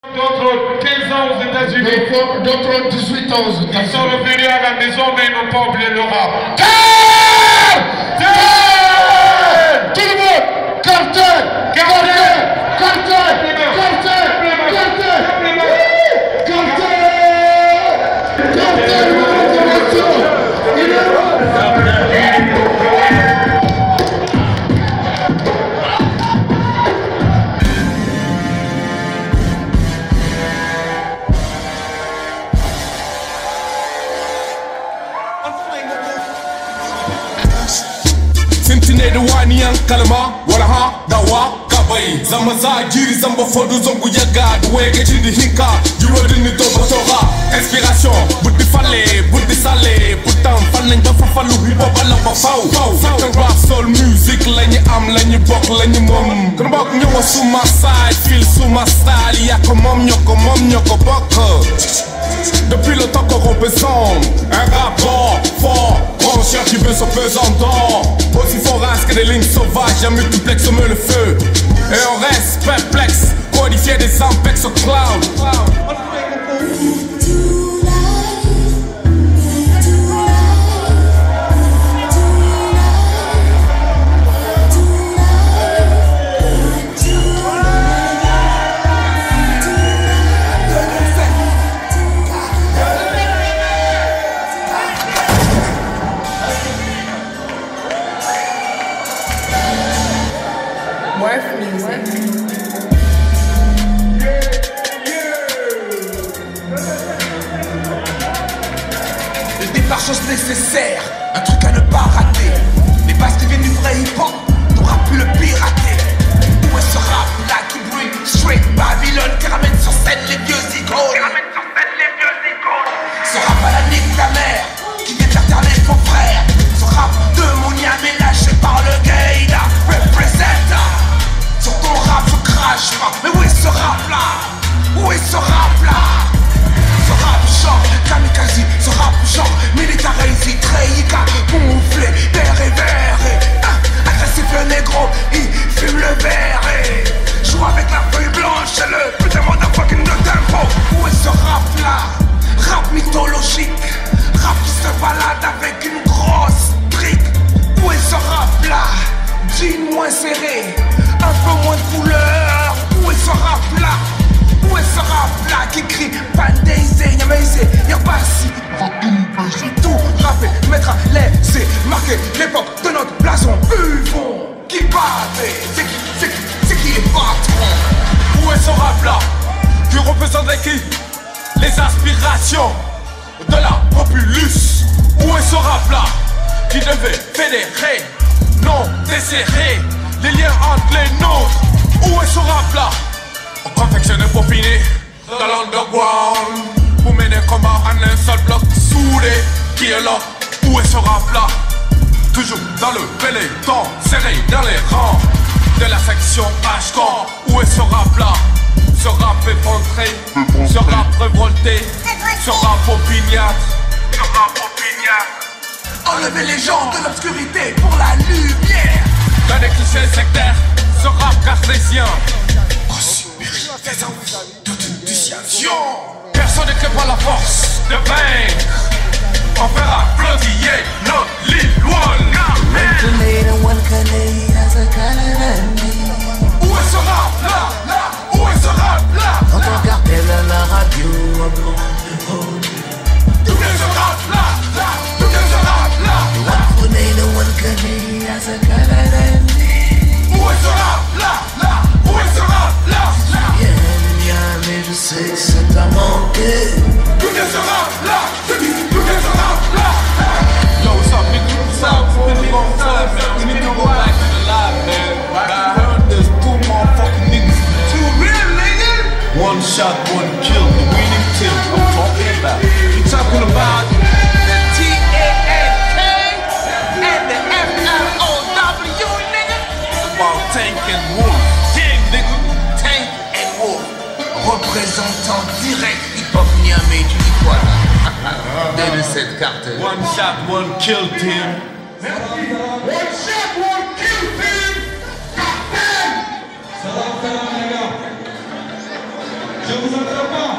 D'autres 15 ans aux États-Unis. D'autres 18 ans aux États-Unis. Ils sont revenus à la maison, mais ils n'ont pas oublié le rap. Tout le monde, Carter, Sintine da wani yan kalma wala ha dawa kabai zama za giri zamba fodu zongu yaga duwege chindi hinka juwa dini doba toga inspiration buddi fale buddi sale putam fallen da fafalu hip hop ala ba faw certain rap soul music lañu am lañu bok lañu mom kon bok ñewa suma side feel suma style ya ko mom ñoko bok depuis le temps qu'on représente un rapport fort, conscient qui veut se pesantant. Aussi forace que des lignes sauvages, un multiplex met le feu. Et on reste perplexe, codifié des ampex au cloud. Chose nécessaire, un truc à ne pas rater. Les bases qui viennent du vrai hip-hop, t'auras pu le pirater. Où est ce rap là qui brille straight Babylone, qui ramène sur scène les vieux icônes. Ce rap à la nique ta mère, qui vient faire taire les faux frères. Ce rap de Mouniamé lâché par le gaïda, represent. Sur ton rap je crache pas, mais où est ce rap là? Où est ce rap là? Ce rap genre kamikaze, ce rap genre militarisé, treïka, gonflé, dérivé, agressif le négro, il fume le verre et joue avec la feuille blanche, c'est le putain de fucking de tempo. Où est ce rap là? Rap mythologique, rap qui se balade avec une grosse trique. Où est ce rap là? Jean moins serré, un peu moins de couleur. Où est ce rap là? Où est ce rap là qui crie Pandaisé, Yamaisé, Yabassi? Tout rapper, mettre à l'aise, marquer l'époque de notre blason. Buffon, qui battait, c'est qui est patron? Où est ce rap là? Qui représente qui? Les aspirations de la populace. Où est ce rap là? Qui devait fédérer, non desserrer les liens entre les nôtres. Où est ce rap là? On confectionne pour finir dans l'underground, pour mener combat en un seul bloc soudé. Qui est là? Où est ce rap là? Toujours dans le peloton, serré dans les rangs de la section H-Corps. Où est ce rap là? Ce rap effondré, ce rap révolté, ce rap opiniâtre, ce rap opiniâtre. Enlevez les gens de l'obscurité pour la lumière. Dans des clichés sectaires, ce rap cartésien. Des envies d'autonisation. Personne ne crée pas la force de vaincre. On fera flottiller notre Lil-Wall. Où est ce rap là? Où est ce rap là? Quand on cartel à la radio, d'où vient ce rap là? D'où vient ce rap là? one Funay, one Kane, as a Canadian. Où est ce rap là? Où est ce rap là? Mais je sais que c'est à manquer. D'où vient ce rap là? D'où vient ce rap là? Yo, what's up, nigga? What's up? It's been a long time, man. We need to go back to the live, man. I heard there's 2 motherfucking niggas. 2 real niggas? 1 shot, 1 kill, the winning team. I'm talking about. You talking about the T-A-N-K and the F-L-O-W, nigga? About Tank and Wolf. Gang, nigga. Tank and Wolf. Représentant direct hip-hop Niamey, tu dis quoi là? De cette carte. 1 shot, 1 kill team. One shot, one kill team. Captain. Ça va faire les gars. Je vous entends pas.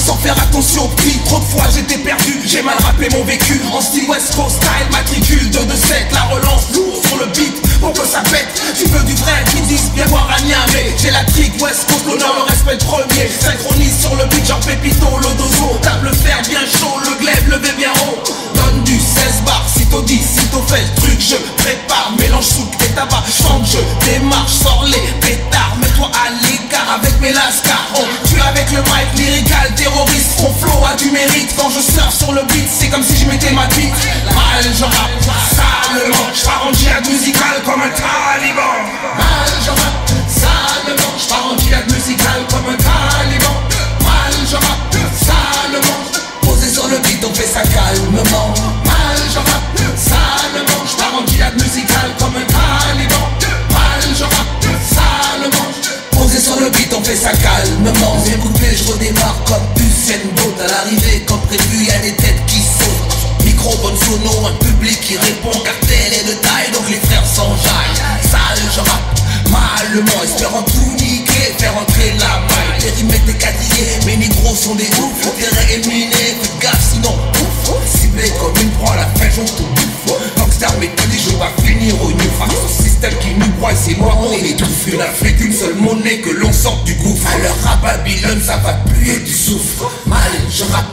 Sans faire attention au prix, trop de fois j'étais perdu, j'ai mal rappelé mon vécu. En style West Coast style, matricule 227, la relance lourd sur le beat pour que ça pète. Tu veux du vrai, qui disent bien voir à Niamey. J'ai la trique West Coast, l'honneur, le respect le premier. Synchronise sur le beat, genre Pépito, l'odozo. Tape le fer bien chaud, le glaive levé bien haut. Donne du 16 bars, sitôt dit, sitôt fait. Truc je prépare, mélange souk et tabac. Chante, je démarche, sors les pétards. Mets-toi à l'écart avec mes lascars. On tue avec le mic lyrical, terroriste. Mon flow a du mérite. Quand je surfe sur le beat, c'est comme si je mettais ma bite. Mal je rappe, salement. Je pars en djihad musical comme un taliban. Mal je rappe, salement. Je pars en djihad musical comme un taliban. Mal je rappe, salement. Posé sur le beat, on fait ça calmement. Mal je rappe, salement. Je pars en djihad musical comme un taliban. Mal je rappe, salement. Posé sur le beat, on fait ça calmement. J'ai coupé, je redémarre comme Usain Bolt. À l'arrivée, comme prévu, y'a des têtes qui sautent. Micro, bonne sono, un public qui répond. Cartel est de taille, donc les frères s'enjaillent. Sale, je rappe malement, espérant tout niquer, faire entrer la maille. Périmètre des quadrillés, mes négros sont des oufs. Terrain est miné, faites gaffe sinon ouf. Ciblé comme une proie, la fin j'en tout bouffe. Gangster méthodique, je vais finir au new face. Ce système qui nous broie, c'est moi, on est touffus. La fait qu'une seule monnaie que l'on sort du gouffre. À leur rap Babylone, ça va puer du souffle. Mal, je rappe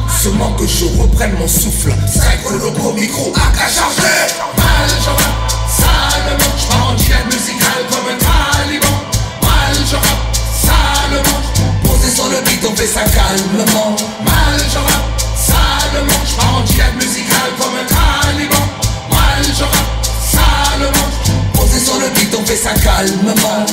doucement que je reprenne mon souffle. Psycho, loco, micro, AK chargé. Mal, je rappe salement. Je pars en djihad musical comme un taliban. Mal, je rappe salement. Posé sur le beat, on fait ça calmement. Mal, je rappe salement. Je pars en djihad musical comme un taliban. Mal, je rappe salement. Posé sur le beat, on fait ça calmement.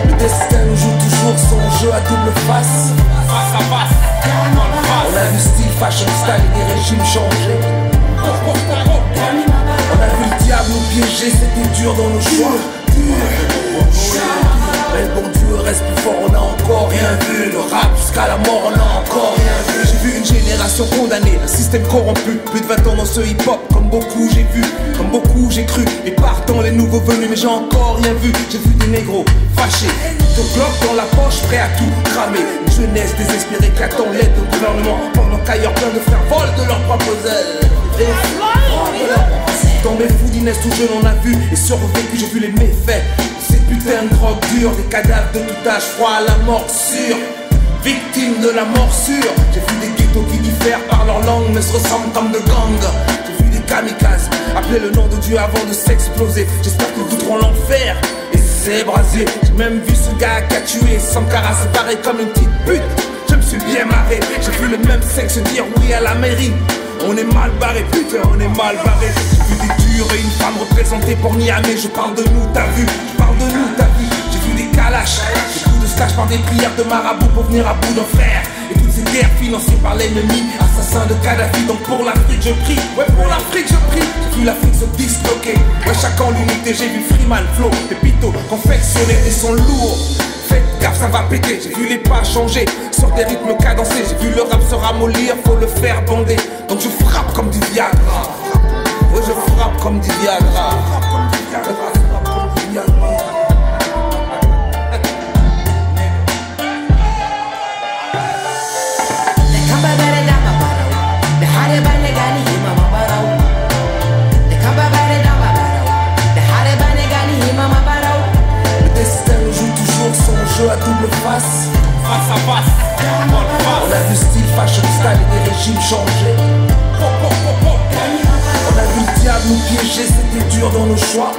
Le destin joue toujours son jeu à double face. Face à face, On a vu style, fashion, style et des régimes changés. On a vu le diable nous piéger, c'était dur dans nos choix. Mais le bon Dieu reste plus fort, on a encore rien vu. Le rap jusqu'à la mort, on a encore rien vu. J'ai vu une génération condamnée, un système corrompu. Plus de 20 ans dans ce hip-hop, comme beaucoup j'ai vu, comme beaucoup j'ai cru. Et partant les nouveaux venus, mais j'ai encore rien vu. J'ai vu des négros fâchés, de blocs dans la poche, prêts à tout cramer. Une jeunesse désespérée qui attend l'aide au gouvernement, pendant qu'ailleurs plein de frères volent de leurs propres ailes. Dans mes foudinaises tout jeune on a vu et survécu, j'ai vu les méfaits. Ces putains de drogue dure, des cadavres de tout âge froid à la morsure. Victimes de la morsure, j'ai vu des ghettos qui diffèrent par leur langue mais se ressemblent comme de gangs. J'ai vu des kamikazes appeler le nom de Dieu avant de s'exploser. J'espère qu'ils goûteront l'enfer et c'est brasé. J'ai même vu ce gars qui a tué Sankara séparé comme une petite pute. Je me suis bien marré, j'ai vu le même sexe dire oui à la mairie. On est mal barré, putain, on est mal barré. J'ai vu des durs et une femme représentée pour Niamey. Je parle de nous, t'as vu, je parle de nous, t'as vu. J'ai vu des calaches, des coups de stache par des prières de marabout pour venir à bout d'un frère. Et toutes ces guerres financées par l'ennemi, assassin de Kadhafi. Donc pour l'Afrique je prie, ouais pour l'Afrique je prie. J'ai vu l'Afrique se disloquer, ouais chacun l'unité. J'ai vu Freeman, Flo, Pépito confectionner des sons lourds. Faites faites gaffe, ça va péter. J'ai vu les pas changer sur des rythmes cadencés. J'ai vu le rap se ramollir, faut le faire bander. Donc je frappe comme du Viagra. Ouais, je frappe comme du Viagra. À double face, face à face, on a vu style, fashion, style et des régimes changer. On a vu le diable nous piéger, c'était dur dans nos choix.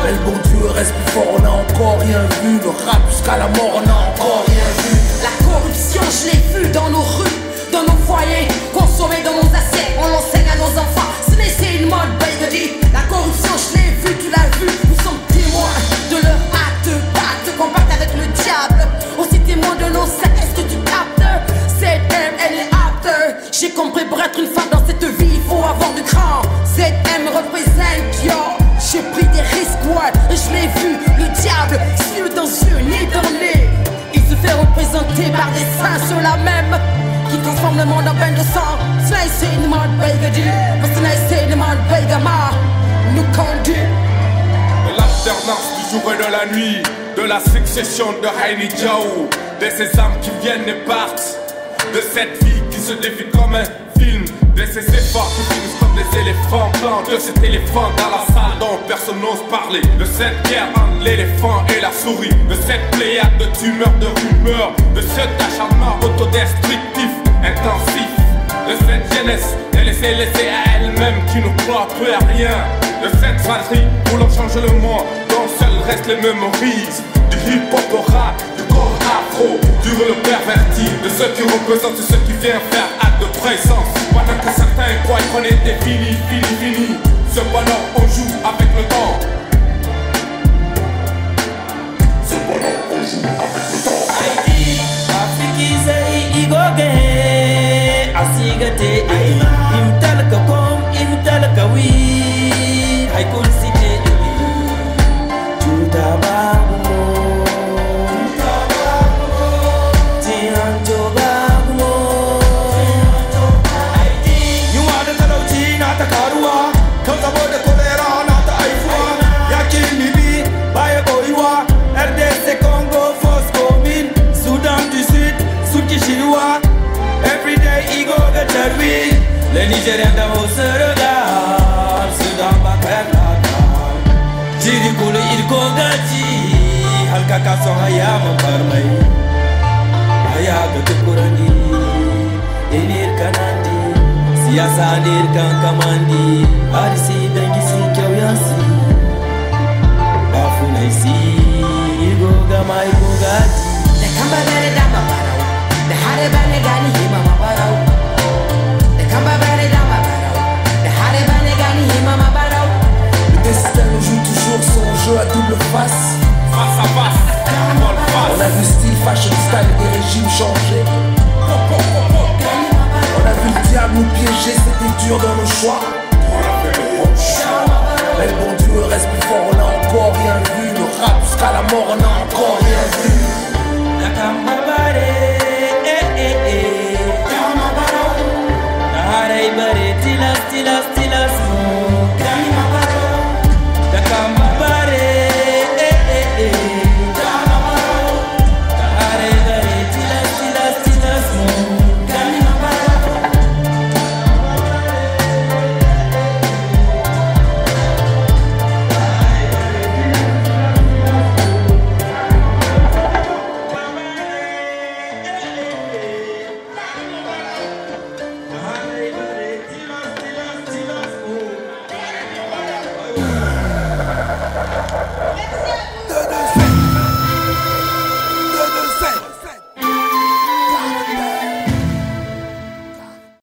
Mais le bon Dieu reste plus fort, on a encore rien vu. Le rap jusqu'à la mort, on a encore rien vu. La corruption, je l'ai vue dans nos rues, dans nos foyers, consommée dans nos assiettes, on l'enseigne à nos enfants. Ce n'est c'est une mode, baby. La corruption, je l'ai vue, tu l'as vu. Nous sommes témoins de leur acte, compacte avec le diable. Aussi témoin de nos sectes, est-ce que tu captes? Cette M, elle est apte. J'ai compris, pour être une femme dans cette vie, il faut avoir du cran. Cette M représente, yo. J'ai pris des risques, ouais, et je l'ai vu. Le diable, yeux dans yeux, nez dans nez. Il se fait représenter par des saints, ceux-là même qui transforment le monde en bain de sang. Cela c'est une mode baigadi, cela c'est une mode baigama. Nous conduit. L'alternance du jour et de la nuit, de la succession de Haini Diaw, de ces âmes qui viennent et partent, de cette vie qui se défie comme un film, de ces efforts qui finissent comme des éléphants blancs, de cet éléphant dans la salle dont personne n'ose parler, de cette guerre entre l'éléphant et la souris, de cette pléiade de tumeurs, de rumeurs, de cet acharnement autodestructif, intensif, de cette jeunesse laissée à elle-même qui ne croit plus à rien, de cette fratrie voulant changer le monde dont seuls restent les mémories, du hip-hop au rap, du corps afro, du le perverti, de ceux qui représentent ceux qui viennent faire acte de présence, pendant que certains croient qu'on était fini. Cependant on joue avec le temps. Cependant on joue avec le temps. Haïti, Afrique, Igoge, Asigate, Imtalka kom, Imtalka oui, Haïkul Cité, Tutabago, Tiantobago, Haïti, you are the Taloti, not the Karua, comes about the Colera, not the Aifua, Yakin Libi, Bayaboiwa, RDC Congo, Foscomin, Soudan du Sud, Soukishirua, every day he go get Cherwi, les Nigériens d'abord se regardent, Soudan Bakaka, Jirikoule Irkogati, Halkaka Sohayama Parmay, Ayaga Tukurani, Enir Kanandi, Siasa Nir Kankamandi, Arisi Bengisi Kyoyasi, Bafunaisi, Irgogama Irgogati. The Kambabare Dama Barao, the Harebane Gani Himama Barao, the Kambabare Dama Barao, the Harebane Gani Himama Barao. Le destin joue toujours son jeu à double face. Face à face, On a vu style, fashion, style et des régimes changer. On a vu le diable nous piéger, c'était dur dans nos choix. Mais le bon Dieu reste plus fort, on a encore rien vu. Le rap jusqu'à la mort, on a encore rien vu. Nakambabare